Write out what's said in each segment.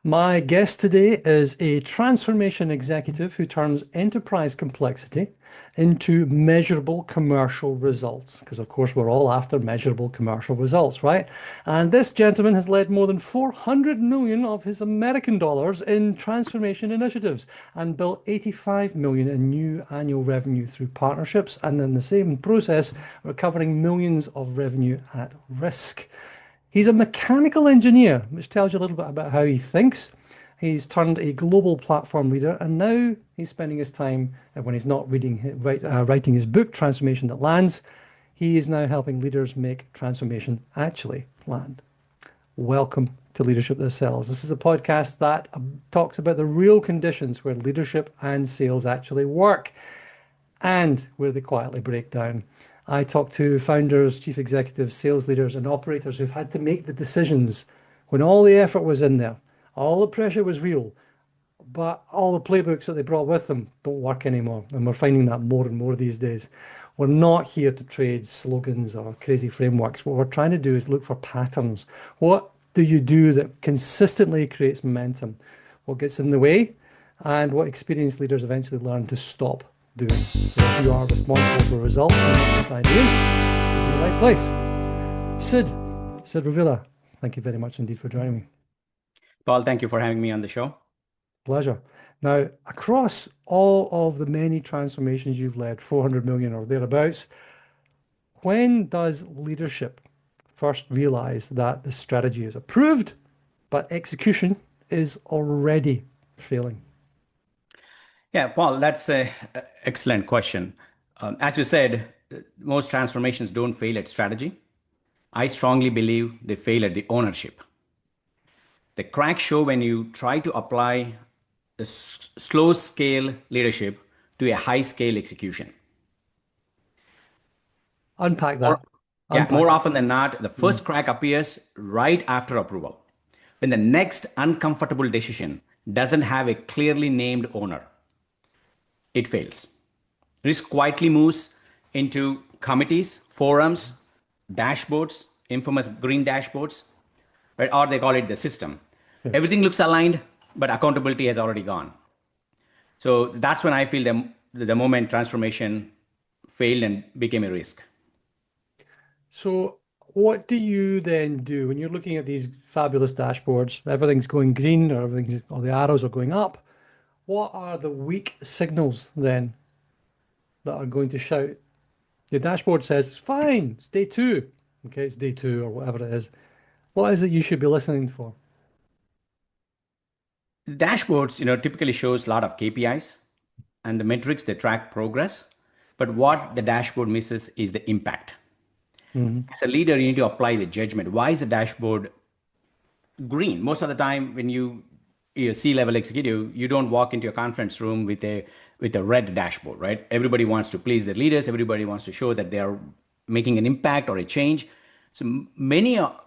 My guest today is a transformation executive who turns enterprise complexity into measurable commercial results. Because, of course, we're all after measurable commercial results, right? And this gentleman has led more than 400 million of his American dollars in transformation initiatives and built 85 million in new annual revenue through partnerships. And in the same process, recovering millions of revenue at risk. He's a mechanical engineer, which tells you a little bit about how he thinks. He's turned a global platform leader, and now he's spending his time when he's not writing his book, Transformation That Lands. He is now helping leaders make transformation actually land. Welcome to Leadership That Sells. This is a podcast that talks about the real conditions where leadership and sales actually work and where they quietly break down. I talk to founders, chief executives, sales leaders, and operators who've had to make the decisions when all the effort was in there, all the pressure was real, but all the playbooks that they brought with them don't work anymore. And we're finding that more and more these days. We're not here to trade slogans or crazy frameworks. What we're trying to do is look for patterns. What do you do that consistently creates momentum? What gets in the way? And what experienced leaders eventually learn to stop doing. So if you are responsible for results and not just ideas, you're in the right place. Sid Ravilla, thank you very much indeed for joining me. Paul, thank you for having me on the show. Pleasure. Now, across all of the many transformations you've led, 400 million or thereabouts, when does leadership first realize that the strategy is approved, but execution is already failing? Yeah, Paul, that's an excellent question. As you said, most transformations don't fail at strategy. I strongly believe they fail at the ownership. The cracks show when you try to apply a slow scale leadership to a high scale execution. Unpack that. More often than not, the first crack appears right after approval, when the next uncomfortable decision doesn't have a clearly named owner. It fails. Risk quietly moves into committees, forums, dashboards, infamous green dashboards, right? Or they call it the system. Yes. Everything looks aligned, but accountability has already gone. So that's when I feel the moment transformation failed and became a risk. So what do you then do when you're looking at these fabulous dashboards? Everything's going green, or all the arrows are going up. What are the weak signals then that are going to shout? Your dashboard says it's fine, it's day two. Okay, it's day two or whatever it is. What is it you should be listening for? Dashboards, typically shows a lot of KPIs and the metrics that track progress. But what the dashboard misses is the impact. Mm-hmm. As a leader, you need to apply the judgment. Why is the dashboard green? Most of the time, when you're a C-level executive, you don't walk into a conference room with a red dashboard, right? Everybody wants to please their leaders. Everybody wants to show that they are making an impact or a change. So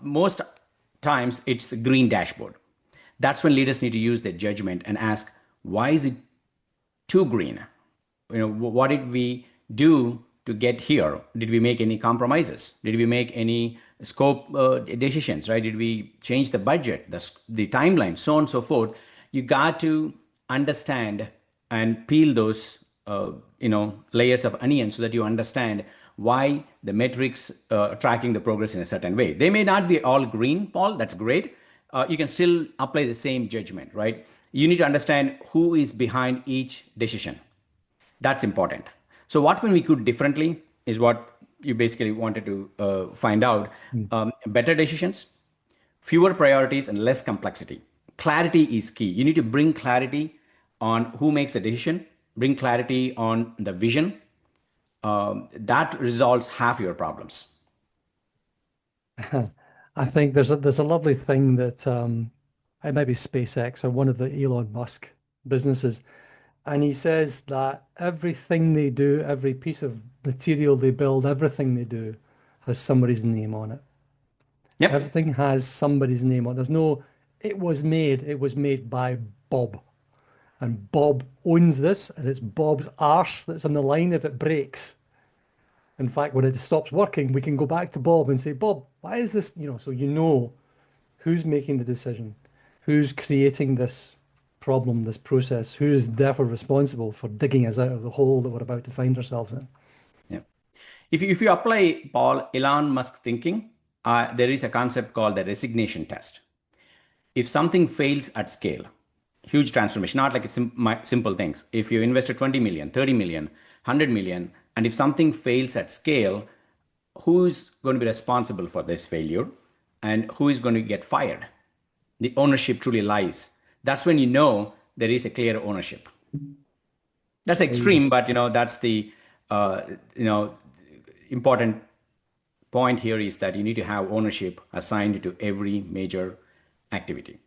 most times it's a green dashboard. That's when leaders need to use their judgment and ask, why is it too green? What did we do to get here? Did we make any compromises? Did we make any scope decisions, right? Did we change the budget, the timeline, so on and so forth? You got to understand and peel those, layers of onion so that you understand why the metrics tracking the progress in a certain way. They may not be all green, Paul, that's great. You can still apply the same judgment, right? You need to understand who is behind each decision. That's important. So what can we do differently is what you basically wanted to find out. Better decisions, fewer priorities, and less complexity. Clarity is key. You need to bring clarity on who makes the decision, bring clarity on the vision. That resolves half your problems. I think there's a lovely thing that it might be SpaceX or one of the Elon Musk businesses. And he says that everything they do, every piece of material they build, everything they do has somebody's name on it. Yep. Everything has somebody's name on it. There's no, it was made by Bob. And Bob owns this, and it's Bob's arse that's on the line if it breaks. In fact, when it stops working, we can go back to Bob and say, Bob, why is this, so you know who's making the decision, who's creating this problem, this process, who's therefore responsible for digging us out of the hole that we're about to find ourselves in. Yeah. If you apply Paul Elon Musk thinking, there is a concept called the resignation test. If something fails at scale, huge transformation, not like it's simple things. If you invested 20 million, 30 million, 100 million, and if something fails at scale, who's going to be responsible for this failure and who is going to get fired? The ownership truly lies. That's when you know there is a clear ownership. That's There you go. extreme, but that's the uh, you know important point here is that you need to have ownership assigned to every major activity.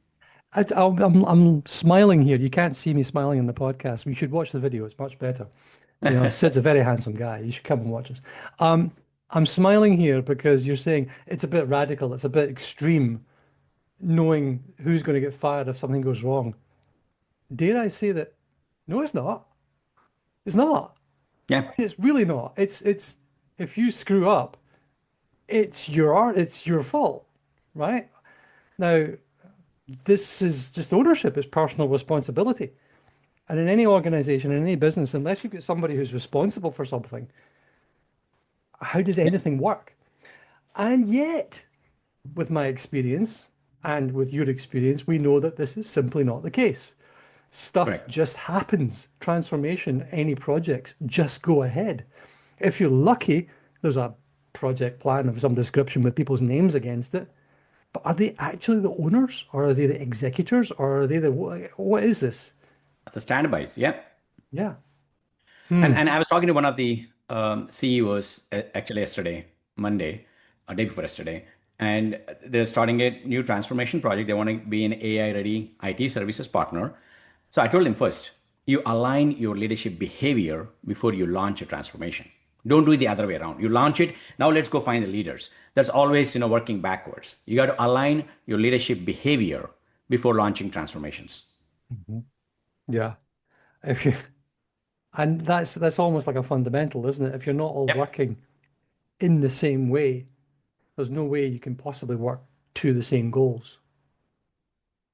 I'm smiling here. You can't see me smiling in the podcast. You should watch the video. It's much better. Sid's a very handsome guy. You should come and watch us. Um, I'm smiling here because you're saying it's a bit radical. It's a bit extreme, knowing who's going to get fired if something goes wrong. Dare I say that? No, it's not. It's not. Yeah, It's really not. It's if you screw up, it's your fault, right? Now, this is just ownership, it's personal responsibility. And in any organization, in any business, unless you've got somebody who's responsible for something, how does yeah, anything work? And yet, with my experience and with your experience, we know that this is simply not the case. Stuff correct. just happens. Transformation, any projects just go ahead. If you're lucky, there's a project plan of some description with people's names against it. But are they actually the owners, or are they the executors, or are they the what is this? The standbys, yeah. Yeah. And I was talking to one of the CEOs actually yesterday, Monday, a day before yesterday, and they're starting a new transformation project. They want to be an AI ready IT services partner. So I told them first, you align your leadership behavior before you launch a transformation. Don't do it the other way around. You launch it, now let's go find the leaders. That's always, working backwards. You got to align your leadership behavior before launching transformations. Mhm. Yeah. If you and that's almost like a fundamental, isn't it? If you're not all Yep, working in the same way, there's no way you can possibly work to the same goals,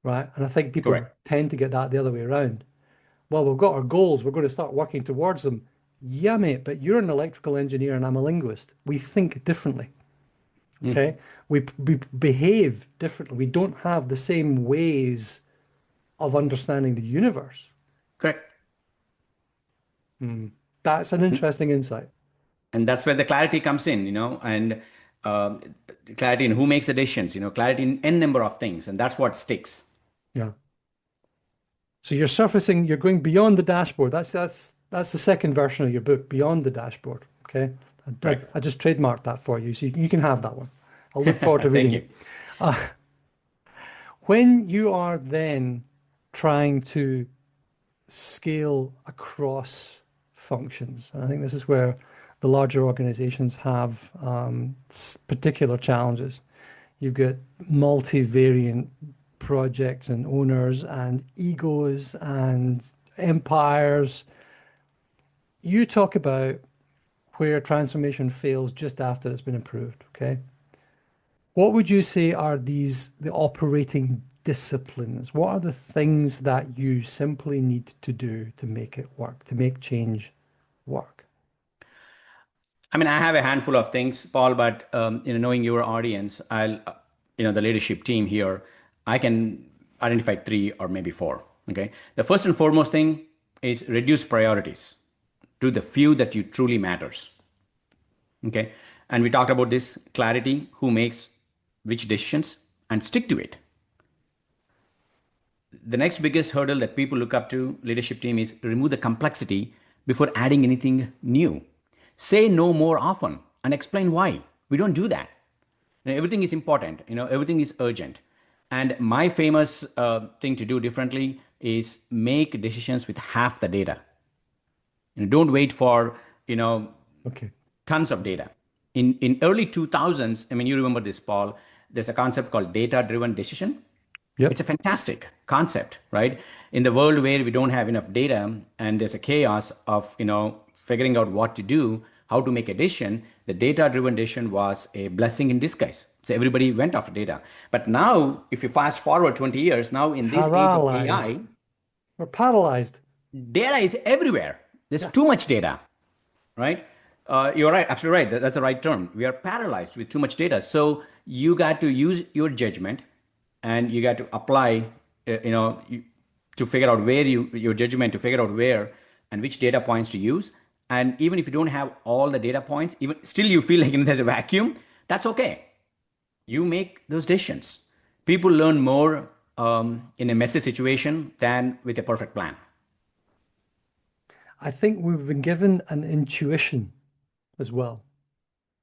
right? And I think people correct. tend to get that the other way around. Well, we've got our goals, we're going to start working towards them. Yeah, mate, but you're an electrical engineer and I'm a linguist. We think differently, Mm, okay? We behave differently. We don't have the same ways of understanding the universe. correct. That's an interesting insight. And that's where the clarity comes in, and uh, clarity in who makes the decisions, clarity in n number of things, and that's what sticks. Yeah. So you're surfacing, you're going beyond the dashboard. That's the second version of your book, Beyond the Dashboard. Okay. Correct. I just trademarked that for you, so you can have that one. I'll look forward to Thank reading you. it. When you are then trying to scale across functions, and I think this is where the larger organizations have particular challenges. You've got multivariant projects and owners and egos and empires. You talk about where transformation fails just after it's been approved, okay? What would you say are the operating disciplines? What are the things that you simply need to do to make it work, to make change work? I mean, I have a handful of things, Paul, but knowing your audience, the leadership team here, I can identify three or maybe four. Okay, the first and foremost thing is reduce priorities to the few that you truly matters. Okay, and we talked about this clarity, who makes which decisions, and stick to it. The next biggest hurdle that people look up to leadership team is remove the complexity before adding anything new. Say no more often and explain why. We don't do that. Everything is important. Everything is urgent. And my famous thing to do differently is make decisions with half the data. Don't wait for you know Okay. tons of data. In early 2000s, I mean, you remember this, Paul. There's a concept called data driven decision. It's Yep. a fantastic concept, right? In the world where we don't have enough data and there's a chaos of, figuring out what to do, how to make a decision, the data-driven decision was a blessing in disguise. So everybody went after data. But now, if you fast forward 20 years, now in this age of Paralyzed. AI, We're paralyzed. data is everywhere. There's Yeah. too much data, right? You're right, absolutely right. That's the right term. We are paralyzed with too much data. So you got to use your judgment, and you got to apply, to figure out where your judgment to figure out where and which data points to use. And even if you don't have all the data points, even still you feel like there's a vacuum. That's okay. You make those decisions. People learn more in a messy situation than with a perfect plan. I think we've been given an intuition as well.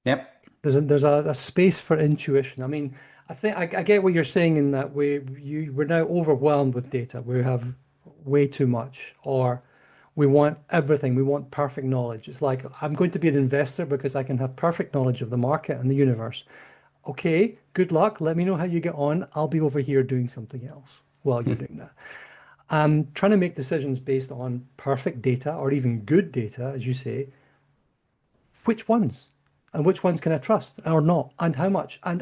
Yep. There's a space for intuition. I mean, I get what you're saying in that we're now overwhelmed with data. We have way too much, or we want everything. We want perfect knowledge. It's like I'm going to be an investor because I can have perfect knowledge of the market and the universe. Okay, good luck. Let me know how you get on. I'll be over here doing something else while you're doing that. I'm trying to make decisions based on perfect data or even good data, as you say. Which ones? And which ones can I trust or not? And how much? And.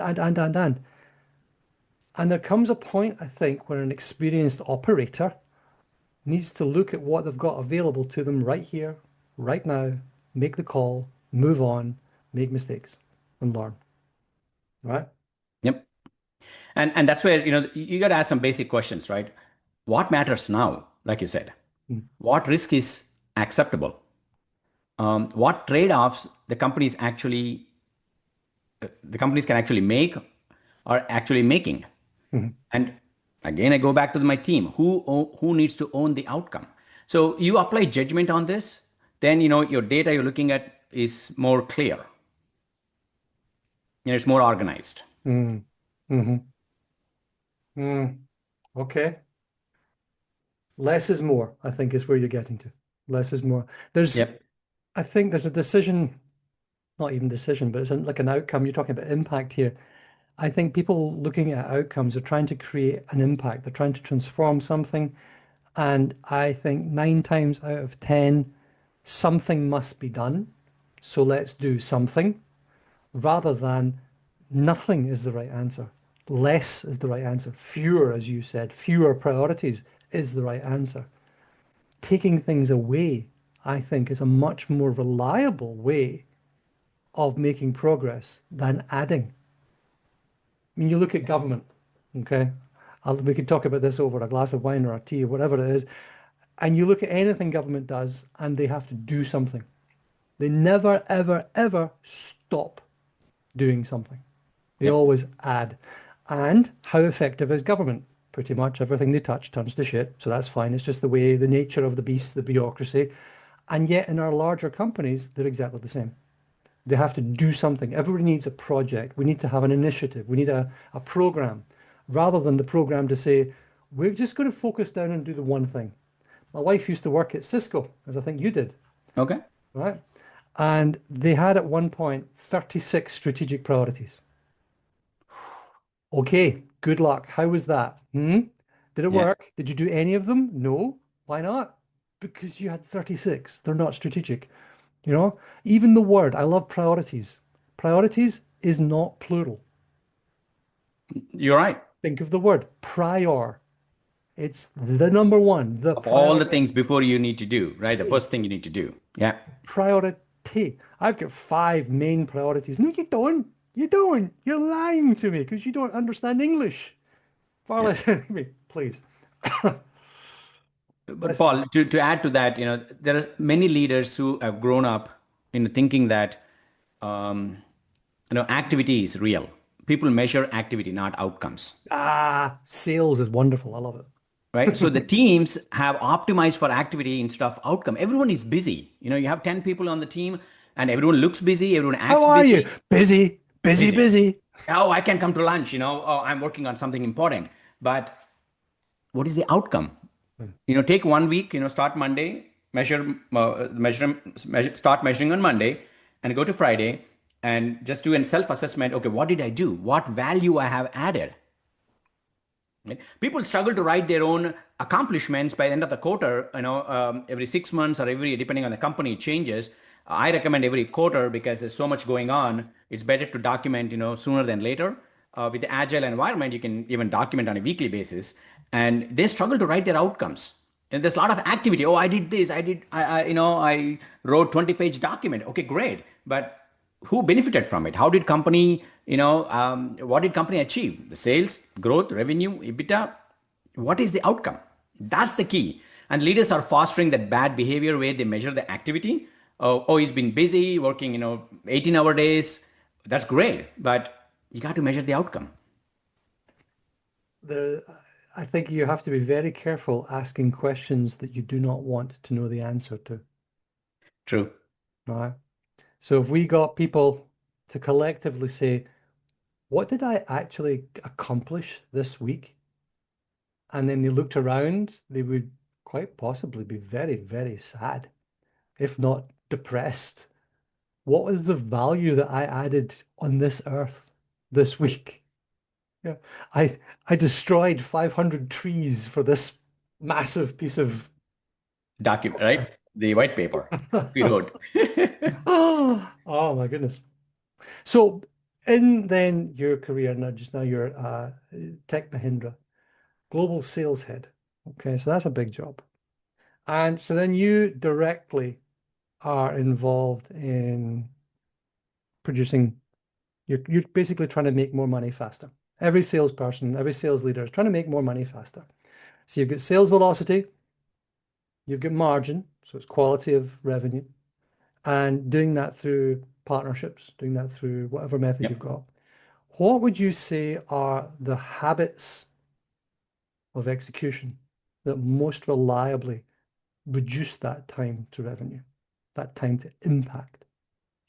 And there comes a point, I think, where an experienced operator needs to look at what they've got available to them right here, right now, make the call, move on, make mistakes, and learn. Right? Yep. And that's where you got to ask some basic questions, right? What matters now? Like you said, Mm. what risk is acceptable? What trade-offs the companies can actually make are actually making. Mhm. And again, I go back to my team. Who needs to own the outcome? So you apply judgment on this, then your data you're looking at is more clear. It's more organized. Mm. Mhm. Mm. Okay. Less is more, I think, is where you're getting to. Less is more. Yep. I think there's a decision, not even decision, but it's like an outcome. You're talking about impact here. I think people looking at outcomes are trying to create an impact. They're trying to transform something. And I think 9 times out of 10, something must be done. So let's do something rather than nothing is the right answer. Less is the right answer. Fewer, as you said, fewer priorities is the right answer. Taking things away, I think, is a much more reliable way of making progress than adding. I mean, you look at government, okay? We could talk about this over a glass of wine or a tea or whatever it is. And you look at anything government does and they have to do something. They never, ever, ever stop doing something. They Yep. always add. And how effective is government? Pretty much everything they touch turns to shit. So that's fine. It's just the way, the nature of the beast, the bureaucracy. And yet in our larger companies, they're exactly the same. They have to do something. Everybody needs a project. We need to have an initiative. We need a program rather than the program to say, we're just going to focus down and do the one thing. My wife used to work at Cisco, as I think you did, Okay. right? And they had at one point 36 strategic priorities. Okay, good luck. How was that? Hmm? Did it Yeah. work? Did you do any of them? No. Why not? Because you had 36. They're not strategic. You know, even the word, I love priorities. Priorities is not plural. You're right. Think of the word prior. It's the number one, the Of all the priority. things before you need to do, right? The first thing you need to do. Yeah. Priority. I've got 5 main priorities. No, you don't. You don't. You're lying to me because you don't understand English. Far Yeah. less me, please. But Let's. Paul, to add to that, there are many leaders who have grown up in thinking that um, activity is real. People measure activity, not outcomes, Sales is wonderful. I love right? So the it. teams have optimized for activity instead of outcome. Everyone is busy. You have 10 people on the team, and everyone looks busy, everyone How acts are you? busy, Busy, busy, busy. busy. Oh, I can come to lunch. Oh, I'm working on something important. But what is the outcome? Take 1 week. Start Monday, start measuring on Monday, and go to Friday, and just do a self-assessment. Okay, what did I do? What value I have added? Right? People struggle to write their own accomplishments by the end of the quarter. Every 6 months or every, depending on the company, it changes. I recommend every quarter because there's so much going on. It's better to document, sooner than later. With the agile environment, you can even document on a weekly basis. And they struggle to write their outcomes. And there's a lot of activity. Oh, I did this. I wrote 20-page document. Okay, great. But who benefited from it? How did company, what did company achieve? The sales, growth, revenue, EBITDA. What is the outcome? That's the key. And leaders are fostering that bad behavior where they measure the activity. Oh, he's been busy working, 18-hour days. That's great, but you got to measure the outcome. The, I think you have to be very careful asking questions that you do not want to know the answer to, True. right? So if we got people to collectively say, what did I actually accomplish this week? And then they looked around, they would quite possibly be very, very sad, if not depressed. What was the value that I added on this earth this week? Yeah, I destroyed 500 trees for this massive piece of Document, right? The white paper we wrote. oh my goodness. So in then your career now, just now you're Tech Mahindra, global sales head. Okay, so that's a big job. And so then you directly are involved in producing, you're basically trying to make more money faster. Every salesperson, every sales leader is trying to make more money faster. So you've got sales velocity, you've got margin, so it's quality of revenue, and doing that through partnerships, doing that through whatever method you've Yep. got. What would you say are the habits of execution that most reliably reduce that time to revenue, that time to impact?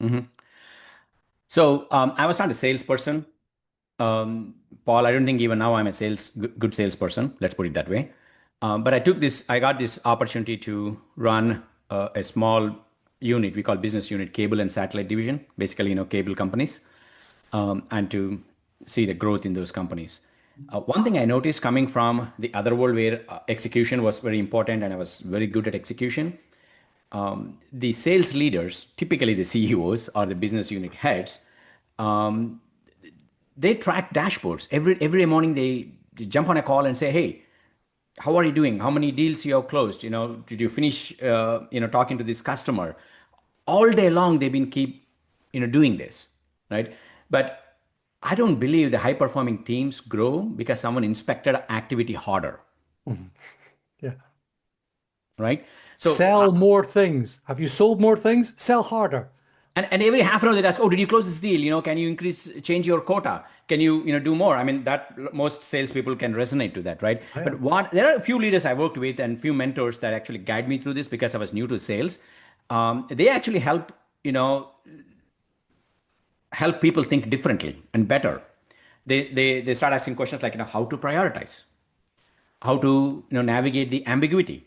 Mhm. So I was not a salesperson. Paul, I don't think even now I'm a good salesperson. Let's put it that way. But I got this opportunity to run a small unit we call business unit, cable and satellite division, basically, cable companies, and to see the growth in those companies. One thing I noticed coming from the other world where execution was very important and I was very good at execution, the sales leaders, typically the CEOs or the business unit heads, um, they track dashboards every morning. They jump on a call and say, "Hey, how are you doing? How many deals you have closed? Did you finish? Talking to this customer?" All day long, they've been keep doing this, right? But I don't believe the high performing teams grow because someone inspected activity harder, Mhm. Yeah. right? So Sell more things. Have you sold more things? Sell harder. and every half an hour they ask, oh, did you close this deal? Can you change your quota? Can you do more? I mean, that most salespeople can resonate to that, right? Oh, yeah. But what there are a few leaders I worked with and few mentors that actually guide me through this because I was new to sales. They actually help people think differently and better. They start asking questions like, how to prioritize, how to navigate the ambiguity,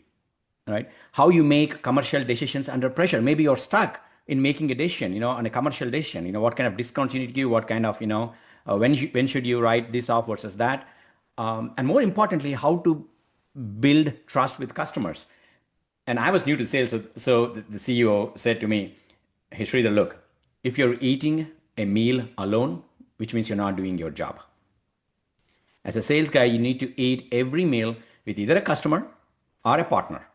right? How you make commercial decisions under pressure. Maybe you're stuck in making a decision, on a commercial decision. What kind of discounts you need to give, what kind of when should you write this off versus that, and more importantly, how to build trust with customers. And I was new to sales, so the CEO said to me, "Hey Sridhar, look, if you're eating a meal alone, which means you're not doing your job. As a sales guy, you need to eat every meal with either a customer or a partner.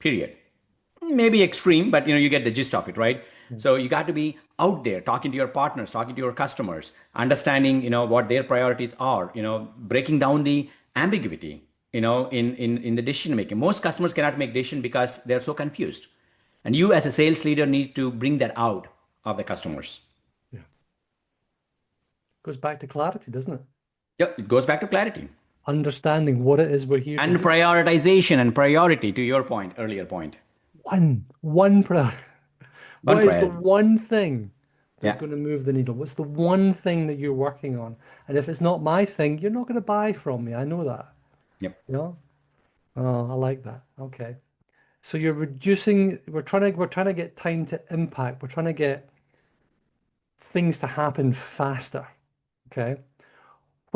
Period. Maybe extreme, but you get the gist of it, right? Mm. So you got to be out there talking to your partners, talking to your customers, understanding what their priorities are, breaking down the ambiguity, in the decision making. Most customers cannot make decision because they're so confused, and you as a sales leader need to bring that out of the customers. Yeah. Goes back to clarity, doesn't it? Yep, it goes back to clarity Understanding what it is we're here to and do. prioritization and priority, to your point, earlier point. One priority. One What is the priority. one thing that's Yeah. going to move the needle? What's the one thing that you're working on? And if it's not my thing, you're not going to buy from me. I know that. Yep. You know? Oh, I like that. Okay. So you're reducing, we're trying to get time to impact. We're trying to get things to happen faster. Okay.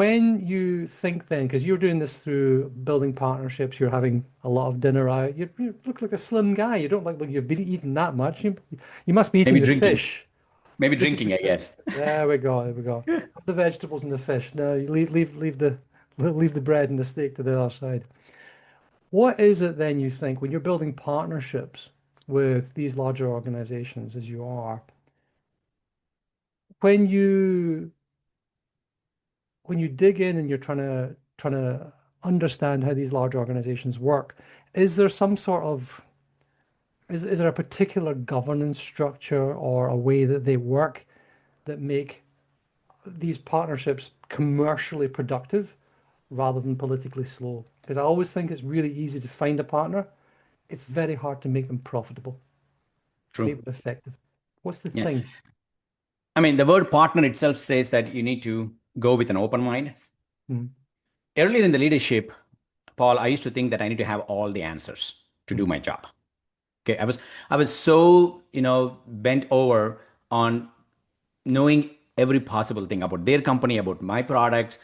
when you think then, because you're doing this through building partnerships, you're having a lot of dinner out, you look like a slim guy. You don't look like you've been eating that much. You must be eating Maybe the drinking. fish. Maybe This is drinking, I guess. there we go, there we go. Have the vegetables and the fish. No, you leave the bread and the steak to the other side. What is it then you think when you're building partnerships with these larger organizations as you are, when you when you dig in and you're trying to understand how these large organizations work, is there some sort of is there a particular governance structure or a way that they work that make these partnerships commercially productive rather than politically slow? Because I always think it's really easy to find a partner. It's very hard to make them profitable, True. make them effective. What's the Yeah. thing? I mean, the word partner itself says that you need to go with an open mind. Mm, Earlier in the leadership, Paul, I used to think that I need to have all the answers to do mm, my job. Okay, I was so bent over on knowing every possible thing about their company, about my products,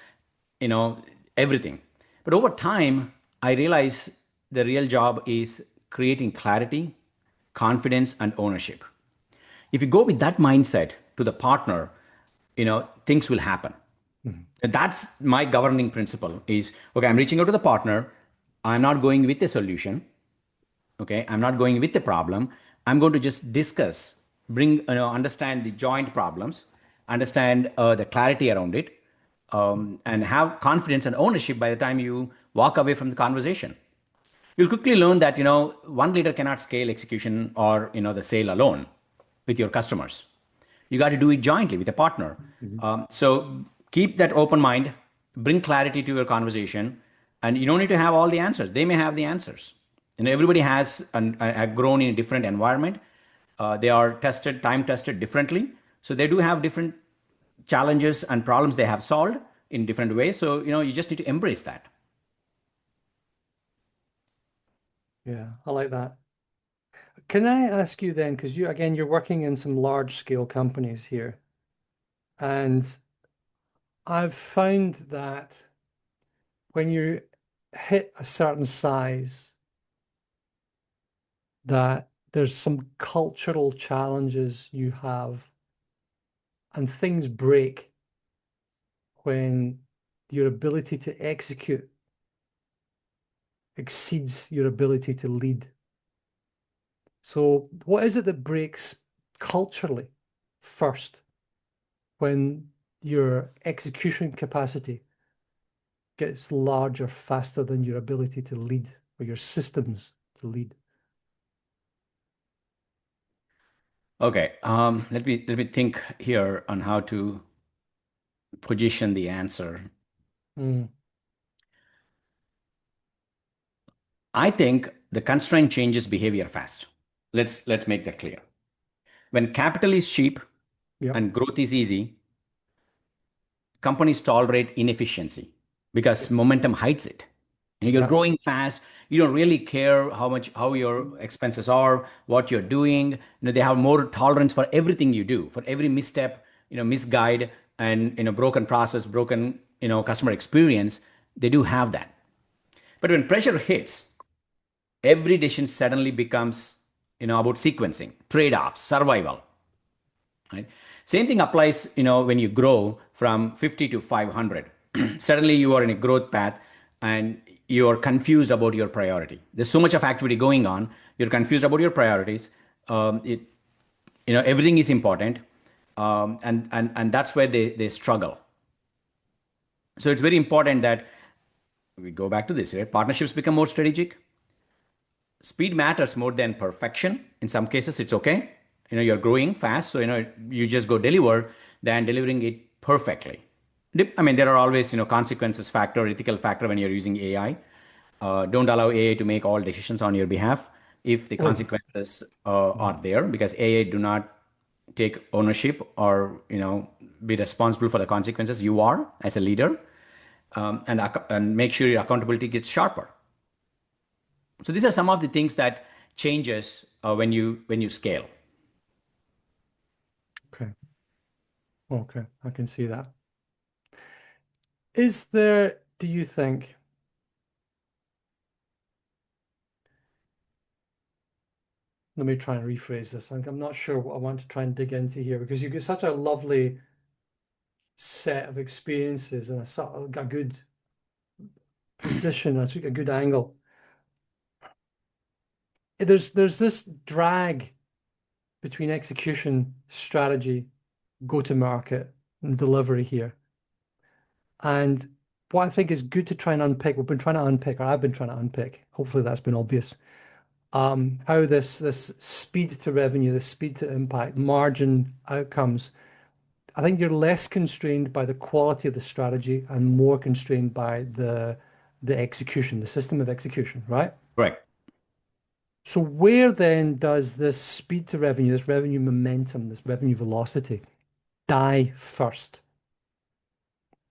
you know, everything. But over time, I realized the real job is creating clarity, confidence, and ownership. If you go with that mindset to the partner, things will happen. mm, And that's my governing principle is, okay, I'm reaching out to the partner. I'm not going with a solution. Okay, I'm not going with the problem. I'm going to just discuss, understand the joint problems, understand the clarity around it, and have confidence and ownership by the time you walk away from the conversation. You'll quickly learn that one leader cannot scale execution or the sale alone with your customers. You got to do it jointly with a partner. mm. So keep that open mind, bring clarity to your conversation, and you don't need to have all the answers. They may have the answers. Everybody has grown in a different environment. They are tested, time tested differently. So they do have different challenges and problems they have solved in different ways. So you just need to embrace that. Yeah, I like that. Can I ask you then, because you're working in some large scale companies here, and I've found that when you hit a certain size, that there's some cultural challenges you have, and things break when your ability to execute exceeds your ability to lead. So, what is it that breaks culturally first when your execution capacity gets larger faster than your ability to lead or your systems to lead? Okay, let me think here on how to position the answer. Mm, I think the constraint changes behavior fast. Let's make that clear. When capital is cheap yep, and growth is easy, companies tolerate inefficiency because yep, momentum hides it. And you're exactly. growing fast, you don't really care how your expenses are, what you're doing. They have more tolerance for everything you do, for every misstep, misguide, and broken process, broken customer experience. They do have that. But when pressure hits, every decision suddenly becomes about sequencing, trade-offs, survival, right? Same thing applies when you grow from 50 to 500. Suddenly you are in a growth path and you're confused about your priority. There's so much of activity going on, you're confused about your priorities. It Everything is important, and that's where they struggle. So it's very important that we go back to this, right? Partnerships become more strategic. Speed matters more than perfection. In some cases it's okay, you're growing fast, so you just go deliver than delivering it perfectly. I mean, there are always consequences factor, ethical factor when you're using AI. Don't allow AI to make all decisions on your behalf if the Please. consequences Mm. are there, because AI do not take ownership or be responsible for the consequences. You are as a leader, and make sure your accountability gets sharper. So these are some of the things that changes when you scale. Okay. Okay. I can see that. Is there, do you think, let me try and rephrase this. I'm not sure what I want to try and dig into here because you get such a lovely set of experiences and a good position, a good angle. There's this drag between execution, strategy, go to market, and delivery here. And what I think is good to try and unpick, we've been trying to unpick, or I've been trying to unpick, hopefully that's been obvious, how this speed to revenue, the speed to impact, margin outcomes. I think you're less constrained by the quality of the strategy and more constrained by the execution, the system of execution, right? Correct. So where then does this speed to revenue, this revenue momentum, this revenue velocity die first?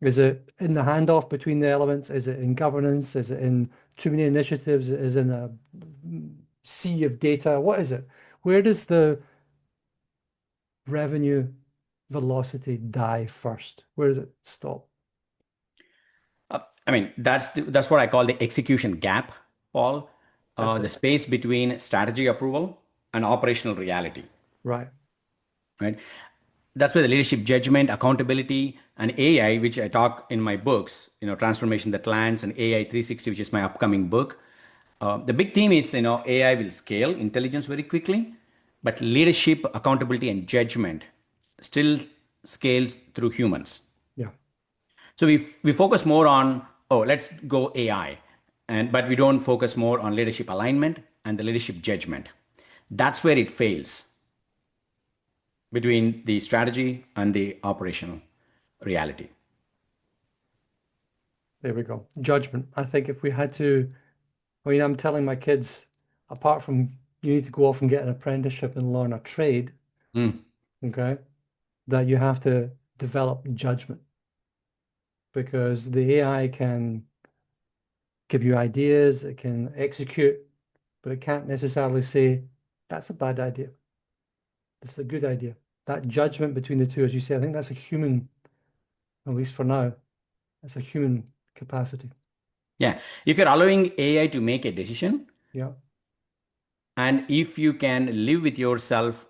Is it in the handoff between the elements? Is it in governance? Is it in too many initiatives? Is it in a sea of data? What is it? Where does the revenue velocity die first? Where does it stop? I mean, that's what I call the execution gap, Paul. That's The it. space between strategy approval and operational reality, Right. right? That's where the leadership judgment, accountability, and AI, which I talk in my books, Transformation That Lands and AI 360, which is my upcoming book. The big theme is, AI will scale intelligence very quickly, but leadership, accountability, and judgment still scales through humans. Yeah. So we focus more on, oh, let's go AI, but we don't focus more on leadership alignment and the leadership judgment. That's where it fails between the strategy and the operational reality. There we go. Judgment. I think if we had to, I mean, I'm telling my kids, apart from you need to go off and get an apprenticeship and learn a trade, Mm. okay, that you have to develop judgment because the AI can give you ideas, it can execute, but it can't necessarily say, that's a bad idea. This is a good idea. That judgment between the two, as you say, I think that's a human, at least for now, that's a human capacity. Yeah. If you're allowing AI to make a decision, Yeah. and if you can live with yourself,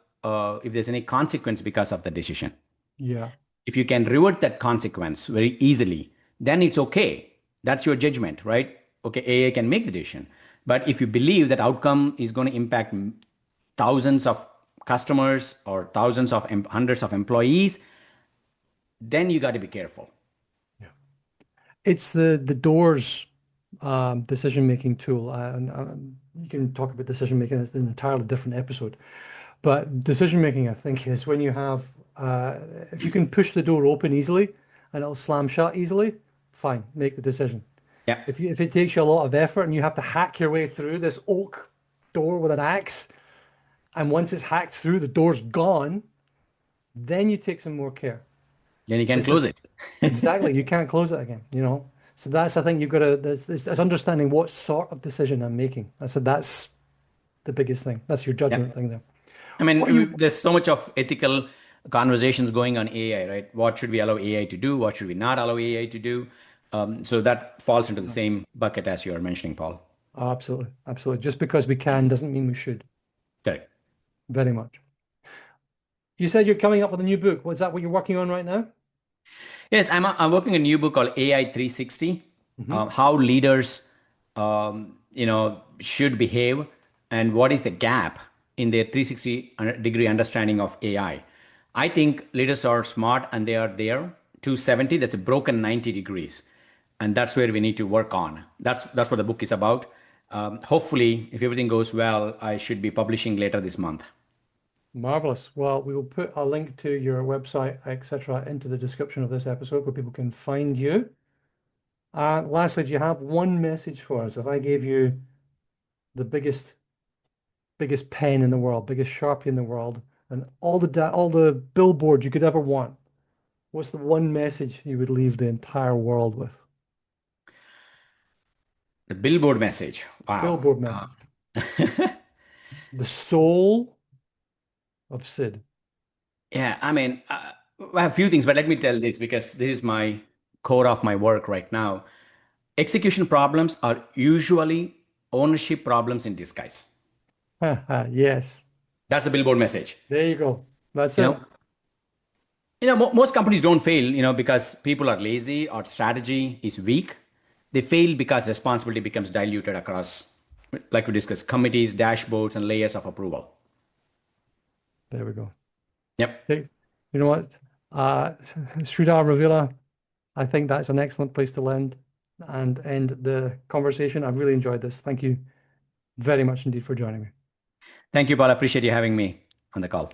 if there's any consequence because of the decision, Yeah. if you can revert that consequence very easily, then it's okay. That's your judgment, right? Okay, AI can make the decision. But if you believe that outcome is going to impact thousands of customers or thousands of hundreds of employees, then you got to be careful. Yeah. It's the doors decision-making tool. And you can talk about decision-making as an entirely different episode. But decision-making, I think, is when you have, if you can push the door open easily and it'll slam shut easily, fine, make the decision. Yeah. If it takes you a lot of effort and you have to hack your way through this oak door with an axe, and once it's hacked through, the door's gone, then you take some more care. Then you can It's close this it. exactly, you can't close it again, you know. So that's I think you've got to that's understanding what sort of decision I'm making. I said that's the biggest thing. That's your Yeah. judgment thing there. I mean, What are you there's so much of ethical conversations going on AI, right? What should we allow AI to do? What should we not allow AI to do? So that falls into the same bucket as you are mentioning, Paul. Oh, absolutely, absolutely. Just because we can doesn't mean we should. Correct. Very much. You said you're coming up with a new book. What's that what you're working on right now? Yes, I'm working on a new book called AI 360, Hmm. how leaders, should behave, and what is the gap in their 360-degree understanding of AI. I think leaders are smart and they are there. 270, that's a broken 90 degrees, and that's where we need to work on. That's what the book is about. Hopefully, if everything goes well, I should be publishing later this month. Marvelous. Well, we will put a link to your website, etc., into the description of this episode where people can find you. Lastly, do you have one message for us? If I gave you the biggest pen in the world, biggest Sharpie in the world, and all the billboards you could ever want, what's the one message you would leave the entire world with? The billboard message. Wow. Billboard message. The soul of Sid. Yeah, I mean, I have a few things, but let me tell this because this is my core of my work right now. Execution problems are usually ownership problems in disguise. Yes, That's the billboard message. there you go. That's You it. know, most companies don't fail, because people are lazy or strategy is weak. They fail because responsibility becomes diluted across, like we discussed, committees, dashboards, and layers of approval. There we go. Yep. Hey, you know what? Sridhar Ravilla, I think that's an excellent place to land and end the conversation. I've really enjoyed this. Thank you very much indeed for joining me. Thank you, Paul. I appreciate you having me on the call.